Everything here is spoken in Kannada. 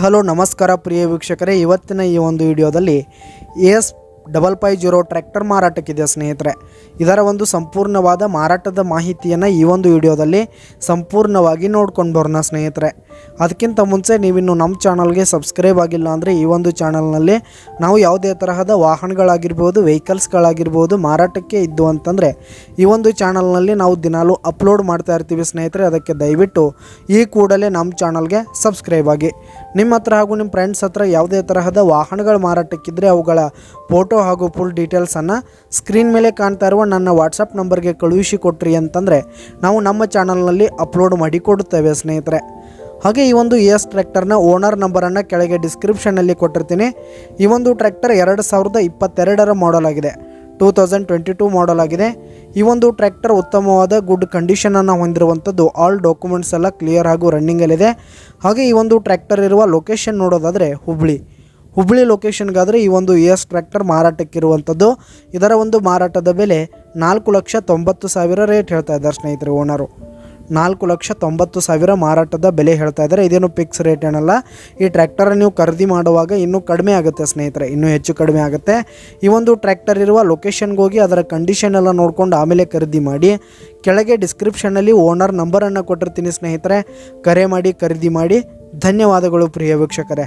ಹಲೋ ನಮಸ್ಕಾರ ಪ್ರಿಯ ವೀಕ್ಷಕರೇ, ಇವತ್ತಿನ ಈ ಒಂದು ವಿಡಿಯೋದಲ್ಲಿ AS550 ಟ್ರ್ಯಾಕ್ಟರ್ ಮಾರಾಟಕ್ಕಿದೆ ಸ್ನೇಹಿತರೆ. ಇದರ ಒಂದು ಸಂಪೂರ್ಣವಾದ ಮಾರಾಟದ ಮಾಹಿತಿಯನ್ನು ಈ ಒಂದು ವಿಡಿಯೋದಲ್ಲಿ ಸಂಪೂರ್ಣವಾಗಿ ನೋಡ್ಕೊಂಡು ಬರೋಣ ಸ್ನೇಹಿತರೆ. ಅದಕ್ಕಿಂತ ಮುಂಚೆ ನೀವಿನ್ನು ನಮ್ಮ ಚಾನಲ್ಗೆ ಸಬ್ಸ್ಕ್ರೈಬ್ ಆಗಿಲ್ಲ ಅಂದರೆ ಈ ಒಂದು ಚಾನಲ್ನಲ್ಲಿ ನಾವು ಯಾವುದೇ ತರಹದ ವಾಹನಗಳಾಗಿರ್ಬೋದು, ವೆಹಿಕಲ್ಸ್ಗಳಾಗಿರ್ಬೋದು ಮಾರಾಟಕ್ಕೆ ಇದ್ದು ಅಂತಂದರೆ ಈ ಒಂದು ಚಾನಲ್ನಲ್ಲಿ ನಾವು ದಿನಾಲೂ ಅಪ್ಲೋಡ್ ಮಾಡ್ತಾ ಇರ್ತೀವಿ ಸ್ನೇಹಿತರೆ. ಅದಕ್ಕೆ ದಯವಿಟ್ಟು ಈ ಕೂಡಲೇ ನಮ್ಮ ಚಾನಲ್ಗೆ ಸಬ್ಸ್ಕ್ರೈಬ್ ಆಗಿ. ನಿಮ್ಮ ಹತ್ರ ಹಾಗೂ ನಿಮ್ಮ ಫ್ರೆಂಡ್ಸ್ ಹತ್ರ ಯಾವುದೇ ತರಹದ ವಾಹನಗಳು ಮಾರಾಟಕ್ಕಿದ್ದರೆ ಅವುಗಳ ಫೋಟೋ ಹಾಗೂ ಫುಲ್ ಡೀಟೇಲ್ಸನ್ನು ಸ್ಕ್ರೀನ್ ಮೇಲೆ ಕಾಣ್ತಾ ಇರುವ ನನ್ನ ವಾಟ್ಸಪ್ ನಂಬರ್ಗೆ ಕಳುಹಿಸಿ ಕೊಟ್ರಿ ಅಂತಂದರೆ ನಾವು ನಮ್ಮ ಚಾನಲ್ನಲ್ಲಿ ಅಪ್ಲೋಡ್ ಮಾಡಿ ಕೊಡುತ್ತೇವೆ ಸ್ನೇಹಿತರೆ. ಹಾಗೆ ಈ ಒಂದು AS ಟ್ರ್ಯಾಕ್ಟರ್ನ ಓನರ್ ನಂಬರನ್ನು ಕೆಳಗೆ ಡಿಸ್ಕ್ರಿಪ್ಷನಲ್ಲಿ ಕೊಟ್ಟಿರ್ತೀನಿ. ಈ ಒಂದು ಟ್ರ್ಯಾಕ್ಟರ್ 2022 ಮಾಡಲ್ ಆಗಿದೆ, 2022 ಮಾಡಲ್ ಆಗಿದೆ. ಈ ಒಂದು ಟ್ರ್ಯಾಕ್ಟರ್ ಉತ್ತಮವಾದ ಗುಡ್ ಕಂಡೀಷನನ್ನು ಹೊಂದಿರುವಂಥದ್ದು. ಆಲ್ ಡಾಕ್ಯುಮೆಂಟ್ಸ್ ಎಲ್ಲ ಕ್ಲಿಯರ್ ಹಾಗೂ ರನ್ನಿಂಗಲ್ಲಿದೆ. ಹಾಗೆ ಈ ಒಂದು ಟ್ರ್ಯಾಕ್ಟರ್ ಇರುವ ಲೊಕೇಶನ್ ನೋಡೋದಾದರೆ ಹುಬ್ಳಿ ಲೊಕೇಶನ್ಗಾದರೆ ಈ ಒಂದು AS ಟ್ರ್ಯಾಕ್ಟರ್ ಮಾರಾಟಕ್ಕಿರುವಂಥದ್ದು. ಇದರ ಒಂದು ಮಾರಾಟದ ಬೆಲೆ 4,90,000 ರೇಟ್ ಹೇಳ್ತಾ ಇದ್ದಾರೆ ಸ್ನೇಹಿತರೆ. ಓನರು 4,90,000 ಮಾರಾಟದ ಬೆಲೆ ಹೇಳ್ತಾ ಇದ್ದಾರೆ. ಇದೇನು ಫಿಕ್ಸ್ ರೇಟ್ ಏನಲ್ಲ. ಈ ಟ್ರ್ಯಾಕ್ಟರ್ ನೀವು ಖರೀದಿ ಮಾಡುವಾಗ ಇನ್ನೂ ಕಡಿಮೆ ಆಗುತ್ತೆ ಸ್ನೇಹಿತರೆ, ಇನ್ನೂ ಹೆಚ್ಚು ಕಡಿಮೆ ಆಗುತ್ತೆ. ಈ ಒಂದು ಟ್ರ್ಯಾಕ್ಟರ್ ಇರುವ ಲೊಕೇಶನ್ಗೆ ಹೋಗಿ ಅದರ ಕಂಡೀಷನ್ ಎಲ್ಲ ನೋಡಿಕೊಂಡು ಆಮೇಲೆ ಖರೀದಿ ಮಾಡಿ. ಕೆಳಗೆ ಡಿಸ್ಕ್ರಿಪ್ಷನ್ನಲ್ಲಿ ಓನರ್ ನಂಬರನ್ನು ಕೊಟ್ಟಿರ್ತೀನಿ ಸ್ನೇಹಿತರೆ, ಕರೆ ಮಾಡಿ ಖರೀದಿ ಮಾಡಿ. ಧನ್ಯವಾದಗಳು ಪ್ರಿಯ ವೀಕ್ಷಕರೇ.